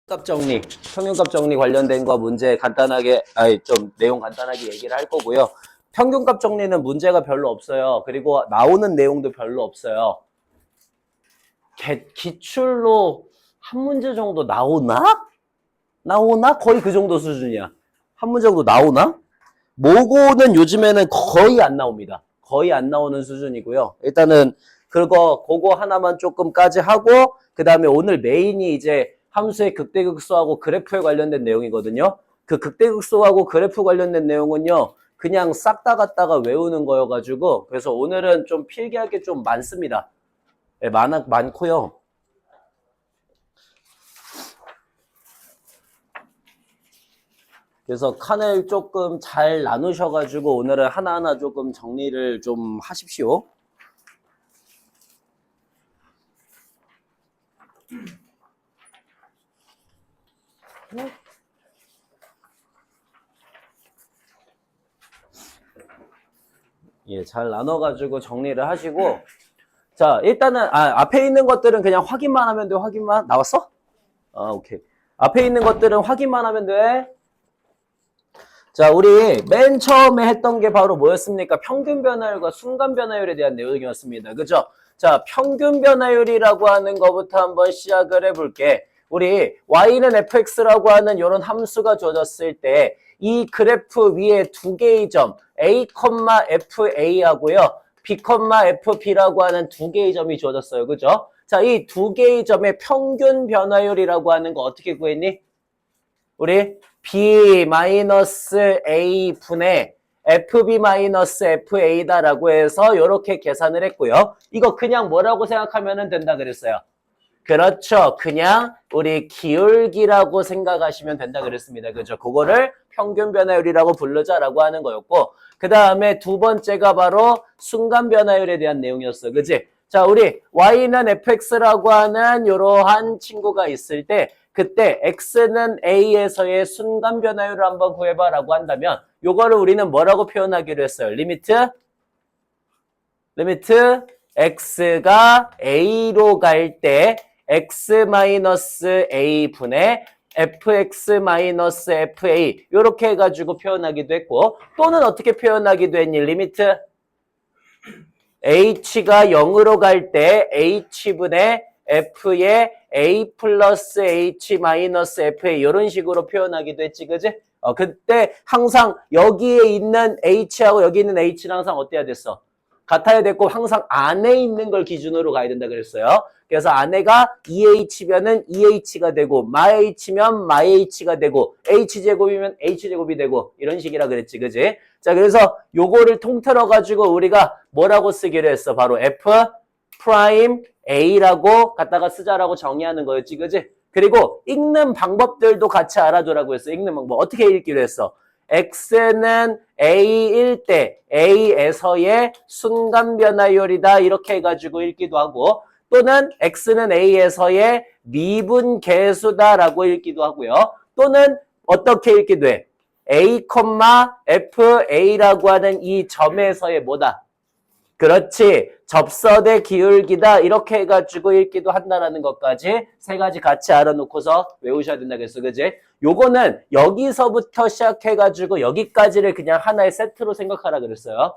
평균값 정리, 평균값 정리 관련된 거 문제 간단하게, 좀 내용 간단하게 얘기를 할 거고요. 평균값 정리는 문제가 별로 없어요. 그리고 나오는 내용도 별로 없어요. 기출로 한 문제 정도 나오나? 거의 그 정도 수준이야. 한 문제 정도 나오나? 모고는 요즘에는 거의 안 나옵니다. 거의 안 나오는 수준이고요. 일단은 그거 하나만 조금까지 하고 그 다음에 오늘 메인이 이제 함수의 극대극소하고 그래프에 관련된 내용이거든요. 그 극대극소하고 그래프 관련된 내용은요. 그냥 싹 다 갖다가 외우는 거여가지고 그래서 오늘은 좀 필기할 게 좀 많습니다. 네, 많고요. 그래서 칸을 조금 잘 나누셔가지고 오늘은 하나하나 조금 정리를 좀 하십시오. 예, 잘 나눠가지고 정리를 하시고 자, 일단은 앞에 있는 것들은 그냥 확인만 하면 돼. 확인만. 나왔어? 오케이. 앞에 있는 것들은 확인만 하면 돼. 자, 우리 맨 처음에 했던 게 바로 뭐였습니까? 평균 변화율과 순간 변화율에 대한 내용이었습니다. 그죠? 자, 평균 변화율이라고 하는 것부터 한번 시작을 해볼게. 우리 y는 fx라고 하는 이런 함수가 주어졌을 때 이 그래프 위에 두 개의 점 a, fa 하고요. b, fb라고 하는 두 개의 점이 주어졌어요. 그죠? 자, 이 두 개의 점의 평균 변화율이라고 하는 거 어떻게 구했니? 우리 b-a 분의 fb-fa다라고 해서 이렇게 계산을 했고요. 이거 그냥 뭐라고 생각하면 된다 그랬어요. 그렇죠. 그냥 우리 기울기라고 생각하시면 된다 그랬습니다. 그죠? 그거를 평균 변화율이라고 부르자라고 하는 거였고 그 다음에 두 번째가 바로 순간 변화율에 대한 내용이었어. 그지? 자, 우리 y는 fx라고 하는 이러한 친구가 있을 때 그때 x는 a에서의 순간 변화율을 한번 구해봐라고 한다면 요거를 우리는 뭐라고 표현하기로 했어요? 리미트 x가 a로 갈 때 x-a 분의 fx-fa 이렇게 해가지고 표현하기도 했고 또는 어떻게 표현하기도 했니? 리미트 h가 0으로 갈 때 h분의 f의 a 플러스 h 마이너스 fa 이런 식으로 표현하기도 했지, 그지? 그때 항상 여기에 있는 h하고 여기 있는 h는 항상 어때야 됐어? 같아야 됐고 항상 안에 있는 걸 기준으로 가야 된다 그랬어요. 그래서 안에가 2h면은 2h가 되고 마h면 마h가 되고 h제곱이면 h제곱이 되고 이런 식이라 그랬지, 그지? 자, 그래서 요거를 통틀어 가지고 우리가 뭐라고 쓰기로 했어? 바로 f 프라임 a라고 갖다가 쓰자라고 정의하는 거였지, 그지? 그리고 읽는 방법들도 같이 알아두라고 했어. 읽는 방법 어떻게 읽기로 했어? x는 a일 때 a에서의 순간 변화율이다 이렇게 해가지고 읽기도 하고 또는 x는 a에서의 미분 계수다라고 읽기도 하고요. 또는 어떻게 읽기도 해? a, fa라고 하는 이 점에서의 뭐다? 그렇지. 접선의 기울기다 이렇게 해가지고 읽기도 한다라는 것까지 세 가지 같이 알아놓고서 외우셔야 된다 그랬어. 그지? 요거는 여기서부터 시작해가지고 여기까지를 그냥 하나의 세트로 생각하라 그랬어요.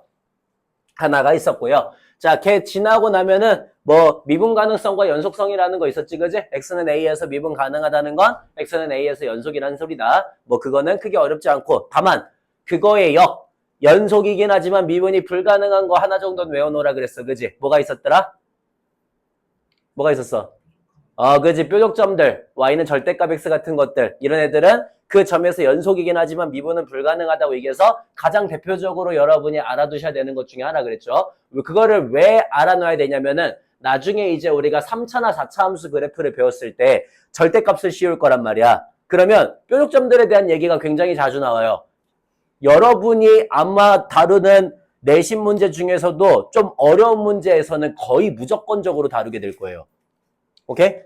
하나가 있었고요. 자, 걔 지나고 나면은 뭐 미분 가능성과 연속성이라는 거 있었지, 그지? x는 a에서 미분 가능하다는 건 x는 a에서 연속이라는 소리다. 뭐 그거는 크게 어렵지 않고 다만 그거의 연속이긴 하지만 미분이 불가능한 거 하나 정도는 외워놓으라 그랬어, 그지? 뭐가 있었더라? 뭐가 있었어? 그지? 뾰족점들, y는 절대값 x 같은 것들 이런 애들은 그 점에서 연속이긴 하지만 미분은 불가능하다고 얘기해서 가장 대표적으로 여러분이 알아두셔야 되는 것 중에 하나 그랬죠. 그거를 왜 알아놔야 되냐면은 나중에 이제 우리가 3차나 4차 함수 그래프를 배웠을 때 절대값을 씌울 거란 말이야. 그러면 뾰족점들에 대한 얘기가 굉장히 자주 나와요. 여러분이 아마 다루는 내신 문제 중에서도 좀 어려운 문제에서는 거의 무조건적으로 다루게 될 거예요. 오케이?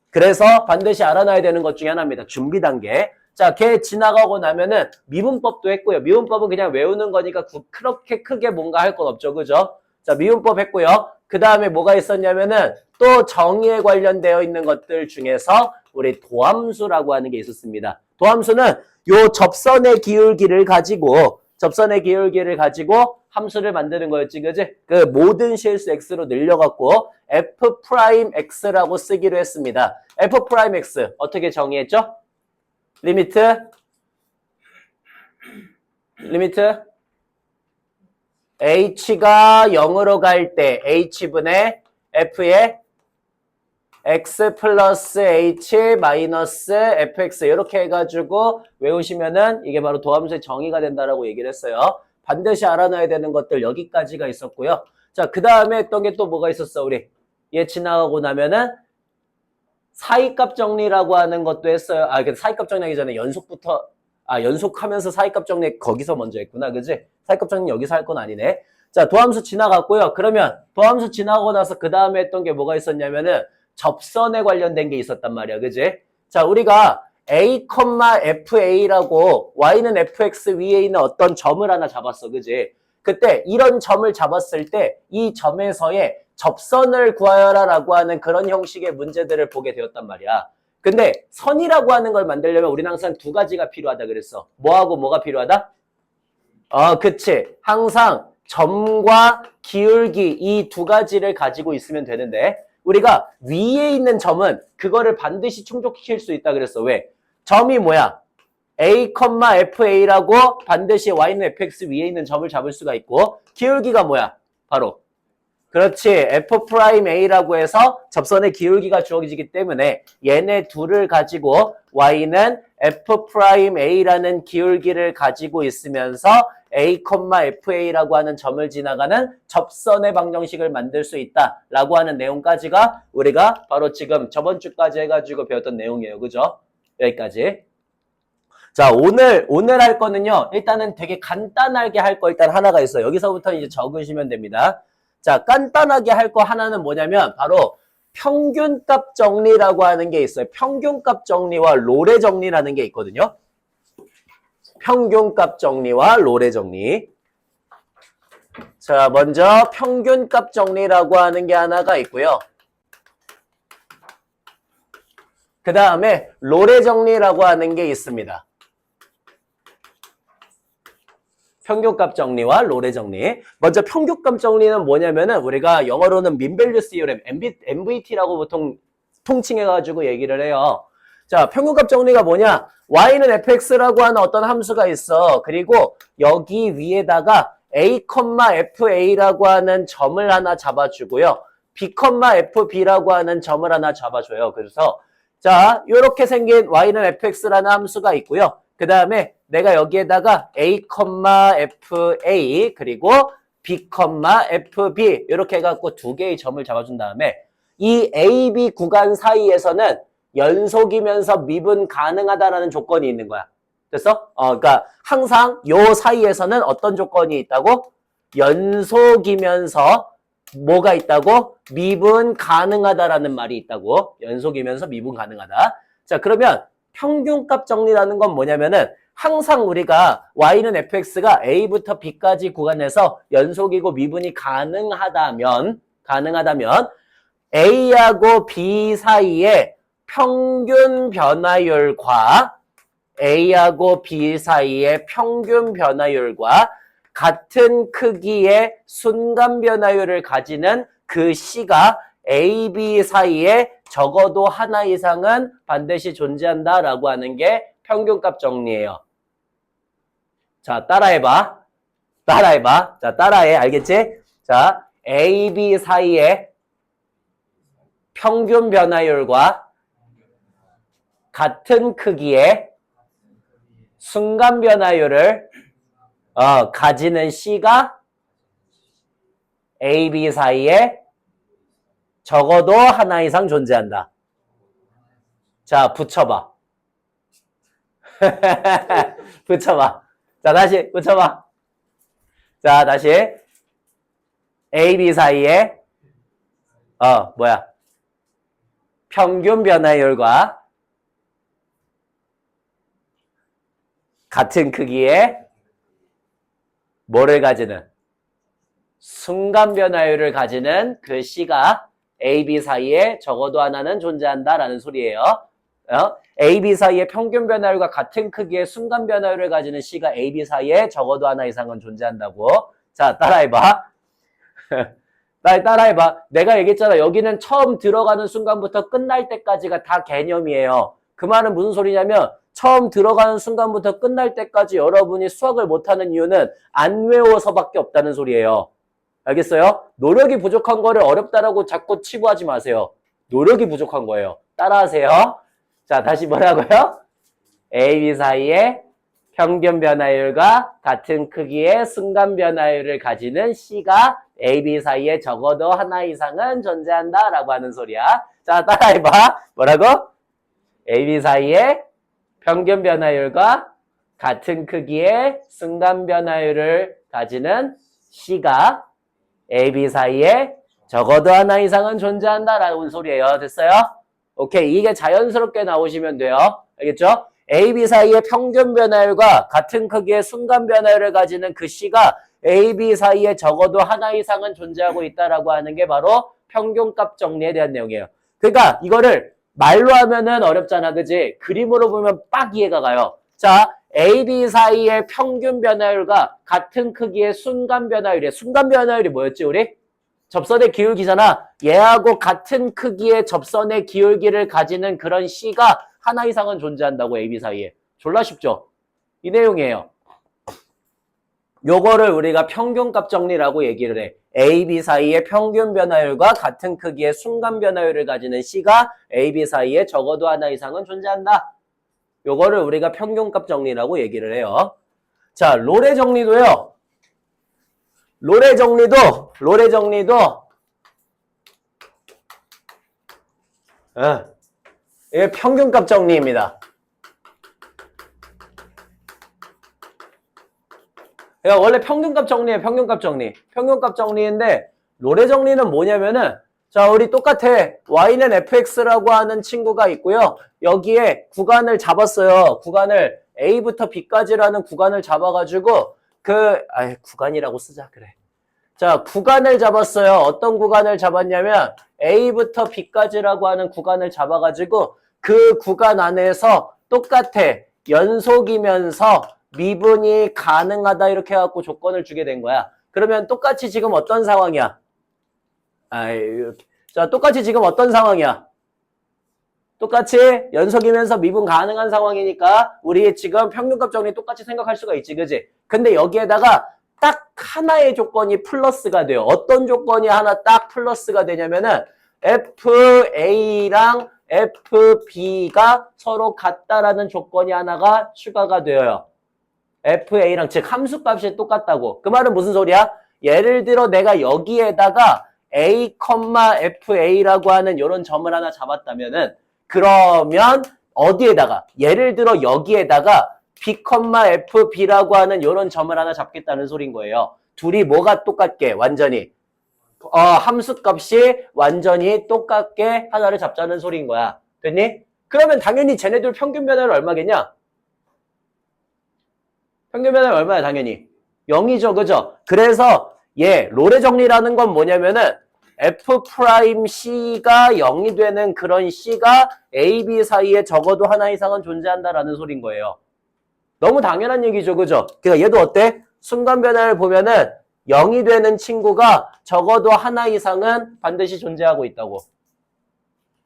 그래서 반드시 알아놔야 되는 것 중에 하나입니다. 준비 단계. 자, 걔 지나가고 나면은 미분법도 했고요. 미분법은 그냥 외우는 거니까 그렇게 크게 뭔가 할 건 없죠. 그죠? 자, 미분법 했고요. 그 다음에 뭐가 있었냐면은 또 정의에 관련되어 있는 것들 중에서 우리 도함수라고 하는 게 있었습니다. 도함수는 요 접선의 기울기를 가지고 함수를 만드는 거였지, 그지? 그 모든 실수 x로 늘려갖고 f'x라고 쓰기로 했습니다. f'x 어떻게 정의했죠? 리미트 h가 0으로 갈 때 h분의 f의 x 플러스 h 마이너스 fx 이렇게 해가지고 외우시면은 이게 바로 도함수의 정의가 된다라고 얘기를 했어요. 반드시 알아놔야 되는 것들 여기까지가 있었고요. 자, 그 다음에 했던 게 또 뭐가 있었어, 우리? 얘 지나가고 나면은 사이값 정리라고 하는 것도 했어요. 사이값 정리하기 전에 연속하면서 사이값 정리 거기서 먼저 했구나, 그지? 사이값 정리 여기서 할 건 아니네. 자, 도함수 지나갔고요. 그러면 도함수 지나가고 나서 그 다음에 했던 게 뭐가 있었냐면은 접선에 관련된 게 있었단 말이야, 그지? 자, 우리가 a, fa라고 y는 fx 위에 있는 어떤 점을 하나 잡았어, 그지? 그때 이런 점을 잡았을 때 이 점에서의 접선을 구하여라 라고 하는 그런 형식의 문제들을 보게 되었단 말이야. 근데 선이라고 하는 걸 만들려면 우리는 항상 두 가지가 필요하다 그랬어. 뭐하고 뭐가 필요하다? 그치. 항상 점과 기울기 이 두 가지를 가지고 있으면 되는데 우리가 위에 있는 점은 그거를 반드시 충족시킬 수 있다 그랬어. 왜? 점이 뭐야? a, fa라고 반드시 y는 fx 위에 있는 점을 잡을 수가 있고 기울기가 뭐야? 바로 그렇지. f'a라고 해서 접선의 기울기가 주어지기 때문에 얘네 둘을 가지고 y는 f'a라는 기울기를 가지고 있으면서 a, fa라고 하는 점을 지나가는 접선의 방정식을 만들 수 있다라고 하는 내용까지가 우리가 바로 지금 저번 주까지 해가지고 배웠던 내용이에요. 그죠? 여기까지. 자, 오늘 할 거는요. 일단은 되게 간단하게 할 거 일단 하나가 있어요. 여기서부터 이제 적으시면 됩니다. 자, 간단하게 할 거 하나는 뭐냐면 바로 평균값 정리라고 하는 게 있어요. 평균값 정리와 로레 정리라는 게 있거든요. 평균값 정리와 로레 정리. 자, 먼저 평균값 정리라고 하는 게 하나가 있고요. 그 다음에 로레 정리라고 하는 게 있습니다. 평균값 정리와 로레 정리. 먼저 평균값 정리는 뭐냐면은 우리가 영어로는 민밸류 시오렘, MVT라고 보통 통칭해가지고 얘기를 해요. 자, 평균값 정리가 뭐냐? y는 fx라고 하는 어떤 함수가 있어. 그리고 여기 위에다가 a, fa라고 하는 점을 하나 잡아주고요. b, fb라고 하는 점을 하나 잡아줘요. 그래서 자, 이렇게 생긴 y는 fx라는 함수가 있고요. 그 다음에 내가 여기에다가 a, fa 그리고 b, fb 이렇게 해갖고 두 개의 점을 잡아준 다음에 이 a, b 구간 사이에서는 연속이면서 미분 가능하다라는 조건이 있는 거야. 됐어? 그러니까 항상 요 사이에서는 어떤 조건이 있다고? 연속이면서 뭐가 있다고? 미분 가능하다라는 말이 있다고. 연속이면서 미분 가능하다. 자, 그러면 평균값 정리라는 건 뭐냐면은 항상 우리가 y는 fx가 a부터 b까지 구간에서 연속이고 미분이 가능하다면 a하고 b 사이에 평균 변화율과 a하고 b 사이의 평균 변화율과 같은 크기의 순간 변화율을 가지는 그 C가 A, B 사이에 적어도 하나 이상은 반드시 존재한다라고 하는 게 평균값 정리예요. 자, 따라해봐. 자, 따라해. 알겠지? 자, A, B 사이에 평균 변화율과 같은 크기의 순간 변화율을 가지는 C가 A, B 사이에 적어도 하나 이상 존재한다. 자, 붙여봐. 붙여봐. 자, 다시 붙여봐. 자, 다시 A, B 사이에 평균 변화율과 같은 크기의 뭐를 가지는? 순간 변화율을 가지는 그 C가 A, B 사이에 적어도 하나는 존재한다라는 소리예요. A, B 사이의 평균 변화율과 같은 크기의 순간 변화율을 가지는 C가 A, B 사이에 적어도 하나 이상은 존재한다고. 자, 따라해봐. 따라해봐. 내가 얘기했잖아. 여기는 처음 들어가는 순간부터 끝날 때까지가 다 개념이에요. 그 말은 무슨 소리냐면 처음 들어가는 순간부터 끝날 때까지 여러분이 수학을 못하는 이유는 안 외워서밖에 없다는 소리예요. 알겠어요? 노력이 부족한 거를 어렵다라고 자꾸 치부하지 마세요. 노력이 부족한 거예요. 따라하세요. 자, 다시 뭐라고요? A, B 사이에 평균 변화율과 같은 크기의 순간 변화율을 가지는 C가 A, B 사이에 적어도 하나 이상은 존재한다라고 하는 소리야. 자, 따라해봐. 뭐라고? A, B 사이에 평균 변화율과 같은 크기의 순간 변화율을 가지는 C가 A, B 사이에 적어도 하나 이상은 존재한다라는 소리예요. 됐어요? 오케이. 이게 자연스럽게 나오시면 돼요. 알겠죠? A, B 사이의 평균 변화율과 같은 크기의 순간 변화율을 가지는 그 C가 A, B 사이에 적어도 하나 이상은 존재하고 있다라고 하는 게 바로 평균값 정리에 대한 내용이에요. 그러니까 이거를 말로 하면은 어렵잖아. 그지? 그림으로 보면 빡 이해가 가요. 자, A, B 사이의 평균 변화율과 같은 크기의 순간 변화율이에요. 순간 변화율이 뭐였지, 우리? 접선의 기울기잖아. 얘하고 같은 크기의 접선의 기울기를 가지는 그런 C가 하나 이상은 존재한다고, A, B 사이에. 졸라 쉽죠? 이 내용이에요. 요거를 우리가 평균값 정리라고 얘기를 해. A, B 사이의 평균 변화율과 같은 크기의 순간 변화율을 가지는 C가 A, B 사이에 적어도 하나 이상은 존재한다. 요거를 우리가 평균값 정리라고 얘기를 해요. 자, 로레 정리도요. 로레 정리도 이게 평균값 정리입니다. 그러니까 원래 평균값 정리예요. 평균값 정리. 평균값 정리인데 로레 정리는 뭐냐면은 자, 우리 똑같아. y는 fx라고 하는 친구가 있고요. 여기에 구간을 잡았어요. 구간을 a부터 b까지라는 구간을 잡아가지고 구간이라고 쓰자. 그래. 자, 구간을 잡았어요. 어떤 구간을 잡았냐면 a부터 b까지라고 하는 구간을 잡아가지고 그 구간 안에서 똑같아. 연속이면서 미분이 가능하다 이렇게 해갖고 조건을 주게 된 거야. 그러면 똑같이 지금 어떤 상황이야? 자, 똑같이 지금 어떤 상황이야? 똑같이 연속이면서 미분 가능한 상황이니까 우리 지금 평균값 정리 똑같이 생각할 수가 있지, 그지? 근데 여기에다가 딱 하나의 조건이 플러스가 돼요. 어떤 조건이 하나 딱 플러스가 되냐면은 FA랑 FB가 서로 같다라는 조건이 하나가 추가가 되어요. FA랑 즉 함수값이 똑같다고. 그 말은 무슨 소리야? 예를 들어 내가 여기에다가 A, FA라고 하는 이런 점을 하나 잡았다면은 그러면 어디에다가 예를 들어 여기에다가 B, FB라고 하는 이런 점을 하나 잡겠다는 소린 거예요. 둘이 뭐가 똑같게 완전히 함수값이 완전히 똑같게 하나를 잡자는 소리인 거야. 됐니? 그러면 당연히 쟤네들 평균 변화율 얼마겠냐? 평균 변화율 얼마야 당연히? 0이죠. 그죠? 그래서 로레 정리라는 건 뭐냐면은 F'C가 0이 되는 그런 C가 A, B 사이에 적어도 하나 이상은 존재한다라는 소린 거예요. 너무 당연한 얘기죠. 그죠? 그러니까 얘도 어때? 순간 변화를 보면은 0이 되는 친구가 적어도 하나 이상은 반드시 존재하고 있다고.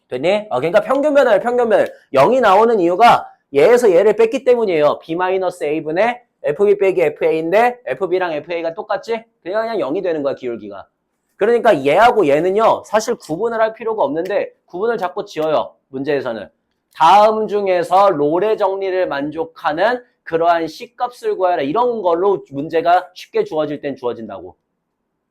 됐니? 그러니까 평균 변화율. 0이 나오는 이유가 얘에서 얘를 뺐기 때문이에요. B-A분의 FB 빼기 FA인데 FB랑 FA가 똑같지? 그냥 0이 되는 거야, 기울기가. 그러니까 얘하고 얘는요, 사실 구분을 할 필요가 없는데 구분을 자꾸 지어요, 문제에서는. 다음 중에서 로레 정리를 만족하는 그러한 C값을 구하라. 이런 걸로 문제가 쉽게 주어질 땐 주어진다고.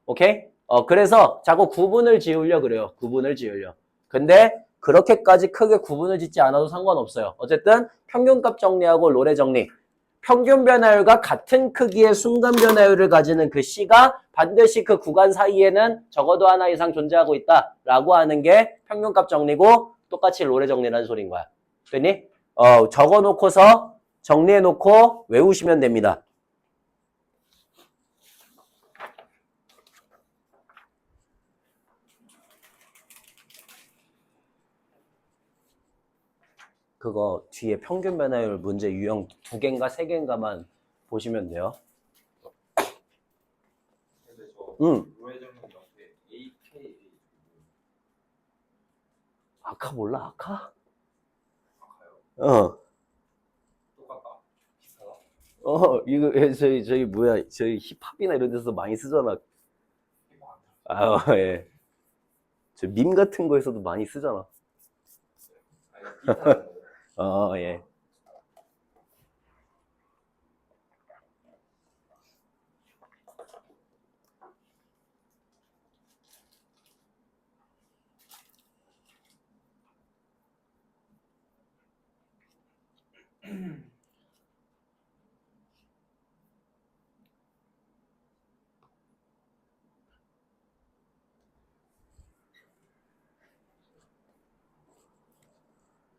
오케이? 그래서 자꾸 구분을 지으려 그래요. 구분을 지으려. 근데 그렇게까지 크게 구분을 짓지 않아도 상관없어요. 어쨌든 평균값 정리하고 로레 정리. 평균 변화율과 같은 크기의 순간 변화율을 가지는 그 C가 반드시 그 구간 사이에는 적어도 하나 이상 존재하고 있다라고 하는 게 평균값 정리고 똑같이 로레 정리라는 소리인 거야. 됐니? 적어놓고서 정리해놓고 외우시면 됩니다. 그거 뒤에 평균 변화율 문제 유형 2개인가 3개인가만 보시면 돼요. 근데 저 응. 로에정님 옆에 AKA 아카 몰라, 아카? 아카요? 어. 똑같다? 비슷하다? 이거, 저희, 뭐야, 저희 힙합이나 이런 데서 많이 쓰잖아. 이거 안 들어. 아, 예. 저 밈 같은 거에서도 많이 쓰잖아. 아니 비슷한 거. 예.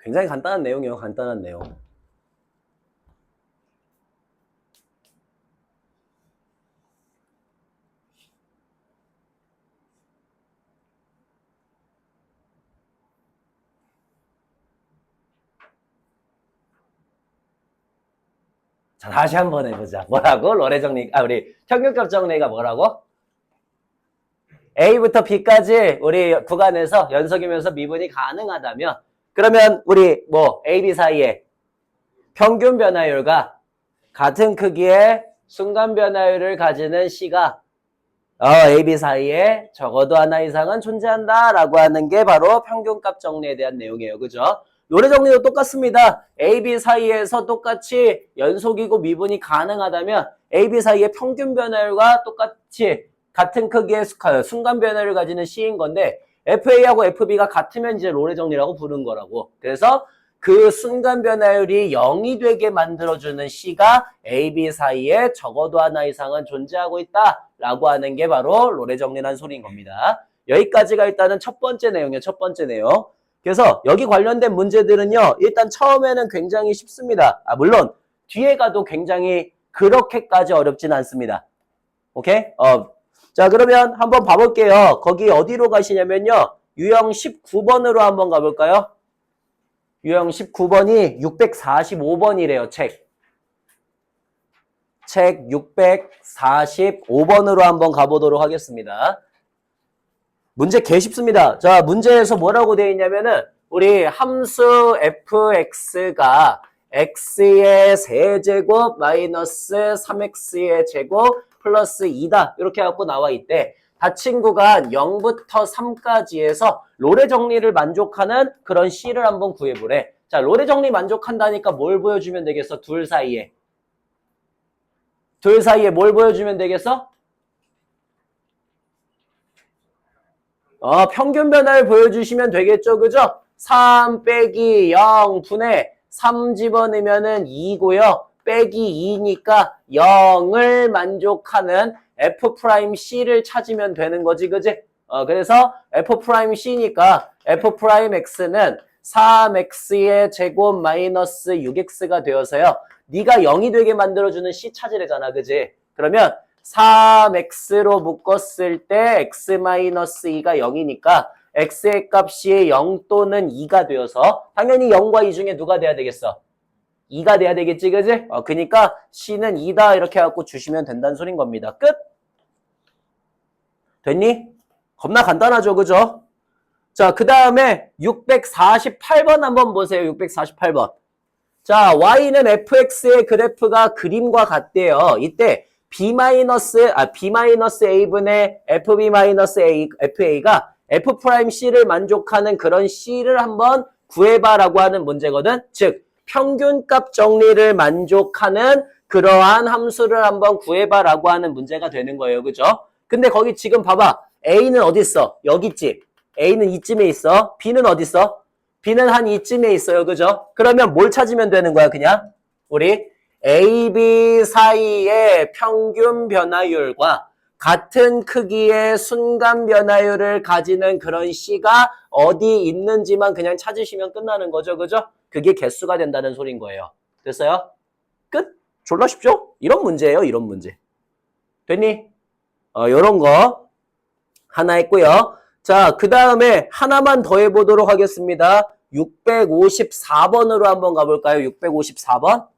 굉장히 간단한 내용이에요, 간단한 내용. 자, 다시 한번 해보자. 뭐라고? 로레 정리, 우리 평균값 정리가 뭐라고? A부터 B까지 우리 구간에서 연속이면서 미분이 가능하다면, 그러면 우리 뭐 A, B 사이에 평균 변화율과 같은 크기의 순간 변화율을 가지는 C가 A, B 사이에 적어도 하나 이상은 존재한다라고 하는 게 바로 평균값 정리에 대한 내용이에요. 그죠? 노래 정리도 똑같습니다. A, B 사이에서 똑같이 연속이고 미분이 가능하다면 A, B 사이의 평균 변화율과 똑같이 같은 크기의 순간 변화율을 가지는 C인 건데 FA하고 FB가 같으면 이제 로레 정리라고 부르는 거라고. 그래서 그 순간 변화율이 0이 되게 만들어주는 C가 A, B 사이에 적어도 하나 이상은 존재하고 있다라고 하는 게 바로 로레 정리라는 소리인 겁니다. 여기까지가 일단은 첫 번째 내용이에요. 첫 번째 내용. 그래서 여기 관련된 문제들은요. 일단 처음에는 굉장히 쉽습니다. 물론 뒤에 가도 굉장히 그렇게까지 어렵진 않습니다. 오케이? 자, 그러면 한번 봐볼게요. 거기 어디로 가시냐면요. 유형 19번으로 한번 가볼까요? 유형 19번이 645번이래요, 책. 책 645번으로 한번 가보도록 하겠습니다. 문제 개 쉽습니다. 자, 문제에서 뭐라고 되어 있냐면은, 우리 함수 fx가 x의 세제곱 마이너스 3x의 제곱 플러스 2다. 이렇게 해갖고 나와 있대. 닫힌 구간 0부터 3까지에서 로레 정리를 만족하는 그런 C를 한번 구해보래. 자, 로레 정리 만족한다니까 뭘 보여주면 되겠어? 둘 사이에. 둘 사이에 뭘 보여주면 되겠어? 평균 변화를 보여주시면 되겠죠. 그죠? 3 빼기 0 분의 3 집어넣으면은 2고요. 빼기 2니까 0을 만족하는 F'C를 찾으면 되는 거지, 그지? 그래서 F'C니까 F'X는 3X의 제곱 마이너스 6X가 되어서요. 네가 0이 되게 만들어주는 C 찾으래잖아, 그지? 그러면 3X로 묶었을 때 X-2가 0이니까 X의 값이 0 또는 2가 되어서 당연히 0과 2 중에 누가 돼야 되겠어? 2가 돼야 되겠지, 그지? 그러니까 C는 2다 이렇게 해갖고 주시면 된다는 소린 겁니다. 끝? 됐니? 겁나 간단하죠, 그죠? 자, 그 다음에 648번 한번 보세요. 648번. 자, Y는 fx의 그래프가 그림과 같대요. 이때 B-A분의 FB-A, FA가 F'C를 만족하는 그런 C를 한번 구해봐라고 하는 문제거든. 즉, 평균값 정리를 만족하는 그러한 함수를 한번 구해봐라고 하는 문제가 되는 거예요. 그죠? 근데 거기 지금 봐봐. A는 어디 있어? 여기 있지? A는 이쯤에 있어. B는 어디 있어? B는 한 이쯤에 있어요. 그죠? 그러면 뭘 찾으면 되는 거야, 그냥? 우리 A, B 사이의 평균 변화율과 같은 크기의 순간 변화율을 가지는 그런 C가 어디 있는지만 그냥 찾으시면 끝나는 거죠. 그죠? 그게 개수가 된다는 소린 거예요. 됐어요? 끝? 졸라 쉽죠? 이런 문제예요. 이런 문제. 됐니? 요런 거 하나 했고요. 자, 그 다음에 하나만 더 해보도록 하겠습니다. 654번으로 한번 가볼까요? 654번.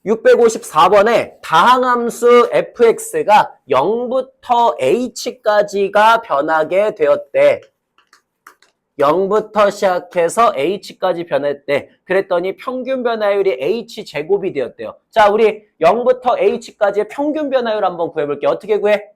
654번에 다항함수 fx가 0부터 h까지가 변하게 되었대. 0부터 시작해서 h까지 변했대. 그랬더니 평균 변화율이 h제곱이 되었대요. 자, 우리 0부터 h까지의 평균 변화율 한번 구해볼게요. 어떻게 구해?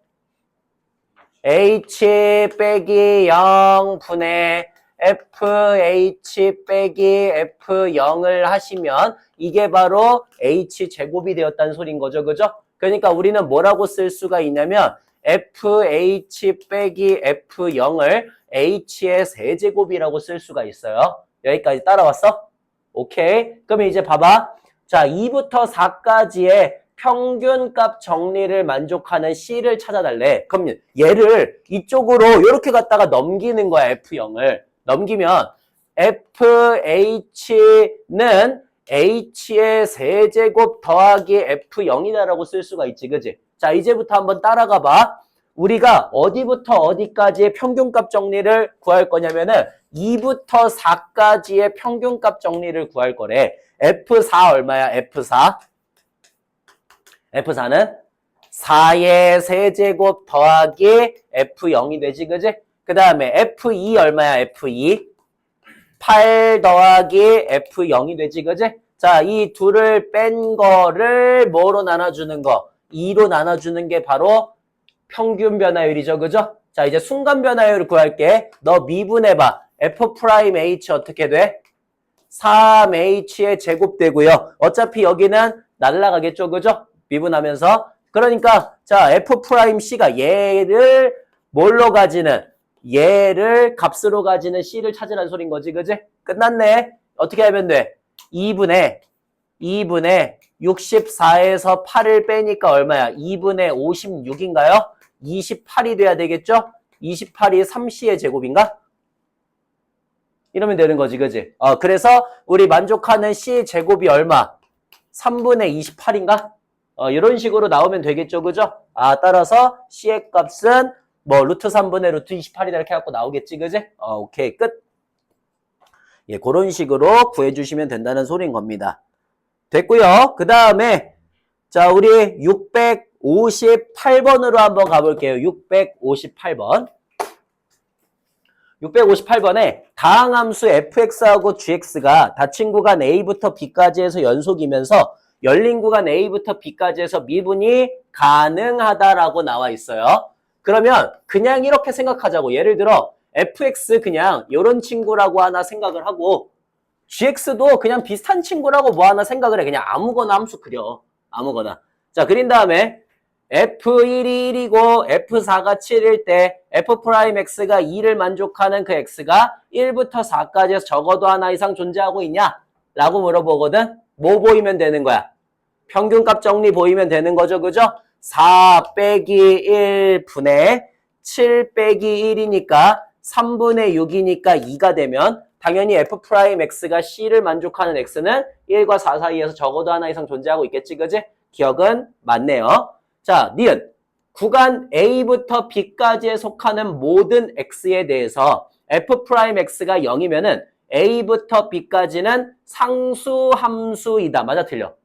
h 빼기 0분의 fh 빼기 f0을 하시면 이게 바로 h제곱이 되었다는 소리인 거죠. 그죠? 그러니까 우리는 뭐라고 쓸 수가 있냐면 fh 빼기 f0을 h의 세제곱이라고 쓸 수가 있어요. 여기까지 따라왔어? 오케이. 그러면 이제 봐봐. 자, 2부터 4까지의 평균값 정리를 만족하는 C를 찾아달래. 그럼 얘를 이쪽으로 이렇게 갖다가 넘기는 거야, F0을. 넘기면 FH는 H의 세제곱 더하기 F0이다라고 쓸 수가 있지, 그지? 자, 이제부터 한번 따라가 봐. 우리가 어디부터 어디까지의 평균값 정리를 구할 거냐면은 2부터 4까지의 평균값 정리를 구할 거래. F4 얼마야? F4. F4는 4의 세제곱 더하기 F0이 되지, 그지? 그 다음에 F2 얼마야? F2. 8 더하기 F0이 되지, 그지? 자, 이 둘을 뺀 거를 뭐로 나눠주는 거? 2로 나눠주는 게 바로 평균 변화율이죠, 그죠? 자, 이제 순간 변화율을 구할게. 너 미분해봐. F'H 어떻게 돼? 3H의 제곱 되고요. 어차피 여기는 날라가겠죠, 그죠? 미분하면서. 그러니까 자, F'C가 얘를 뭘로 가지는? 얘를 값으로 가지는 C를 찾으라는 소린 거지, 그지? 끝났네. 어떻게 하면 돼? 2분의 64에서 8을 빼니까 얼마야? 2분의 56인가요? 28이 돼야 되겠죠? 28이 3C의 제곱인가? 이러면 되는 거지, 그지? 그래서 우리 만족하는 C 제곱이 얼마? 3분의 28인가? 이런 식으로 나오면 되겠죠, 그죠? 따라서 C의 값은 뭐 루트 3분의 루트 28이다 이렇게 해갖고 나오겠지, 그지? 오케이, 끝. 예, 그런 식으로 구해주시면 된다는 소리인 겁니다. 됐고요. 그 다음에 자, 우리 658번으로 한번 가볼게요. 658번. 658번에 다항함수 fx하고 gx가 닫힌 구간 a부터 b까지 해서 연속이면서 열린 구간 a부터 b까지 해서 미분이 가능하다라고 나와 있어요. 그러면 그냥 이렇게 생각하자고. 예를 들어 fx 그냥 이런 친구라고 하나 생각을 하고 gx도 그냥 비슷한 친구라고 뭐 하나 생각을 해. 그냥 아무거나 함수 그려. 아무거나. 자, 그린 다음에 F1이 1이고 F4가 7일 때 F'X가 2를 만족하는 그 X가 1부터 4까지 해서 적어도 하나 이상 존재하고 있냐? 라고 물어보거든. 뭐 보이면 되는 거야? 평균값 정리 보이면 되는 거죠. 그죠? 4 빼기 1 분의 7 빼기 1이니까 3분의 6이니까 2가 되면 당연히 F'X가 C를 만족하는 X는 1과 4 사이에서 적어도 하나 이상 존재하고 있겠지, 그지? 기억은 맞네요. 자, 니은. 구간 A부터 B까지에 속하는 모든 X에 대해서 F'X가 0이면은 A부터 B까지는 상수 함수이다. 맞아, 틀려?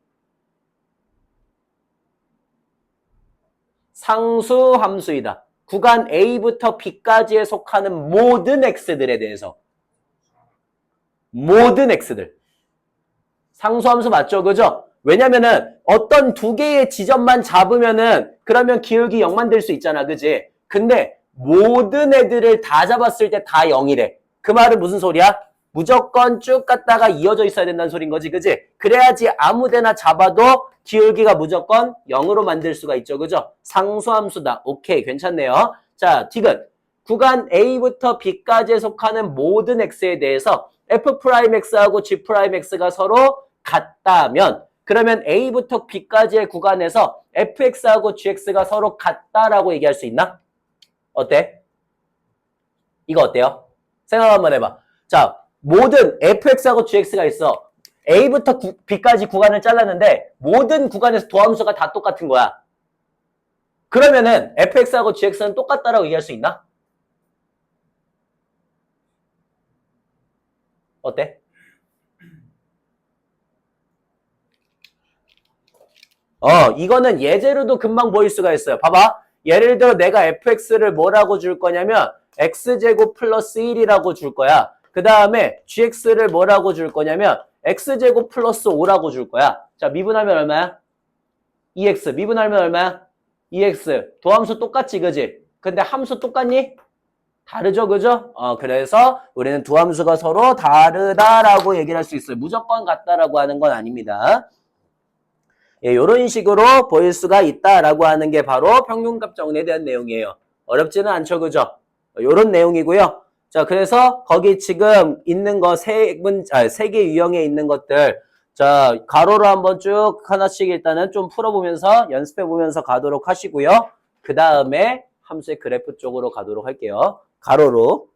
상수 함수이다. 구간 A부터 B까지에 속하는 모든 X들에 대해서. 모든 X들. 상수함수 맞죠? 그죠? 왜냐면은 어떤 두 개의 지점만 잡으면은 그러면 기울기 0만 될 수 있잖아. 그지? 근데 모든 애들을 다 잡았을 때 다 0이래. 그 말은 무슨 소리야? 무조건 쭉 갔다가 이어져 있어야 된다는 소린 거지. 그지? 그래야지 아무 데나 잡아도 기울기가 무조건 0으로 만들 수가 있죠. 그죠? 상수함수다. 오케이. 괜찮네요. 자, 디귿. 구간 A부터 B까지에 속하는 모든 X에 대해서 F'X하고 G'X가 서로 같다면 그러면 A부터 B까지의 구간에서 Fx하고 Gx가 서로 같다라고 얘기할 수 있나? 어때? 이거 어때요? 생각 한번 해봐. 자, 모든 Fx하고 Gx가 있어. A부터 B까지 구간을 잘랐는데 모든 구간에서 도함수가 다 똑같은 거야. 그러면은 Fx하고 Gx는 똑같다라고 얘기할 수 있나? 어때? 이거는 예제로도 금방 보일 수가 있어요. 봐봐. 예를 들어 내가 fx를 뭐라고 줄 거냐면 x제곱 플러스 1이라고 줄 거야. 그 다음에 gx를 뭐라고 줄 거냐면 x제곱 플러스 5라고 줄 거야. 자, 미분하면 얼마야? 2x. 미분하면 얼마야? 2x. 도함수 똑같지, 그지? 근데 함수 똑같니? 다르죠, 그죠? 그래서 우리는 두 함수가 서로 다르다라고 얘기를 할 수 있어요. 무조건 같다라고 하는 건 아닙니다. 예, 이런 식으로 보일 수가 있다라고 하는 게 바로 평균값 정리에 대한 내용이에요. 어렵지는 않죠, 그죠? 이런 내용이고요. 자, 그래서 거기 지금 있는 거 세 개 유형에 있는 것들, 자, 가로로 한번 쭉 하나씩 일단은 좀 풀어보면서 연습해 보면서 가도록 하시고요. 그 다음에 함수의 그래프 쪽으로 가도록 할게요. 가로로.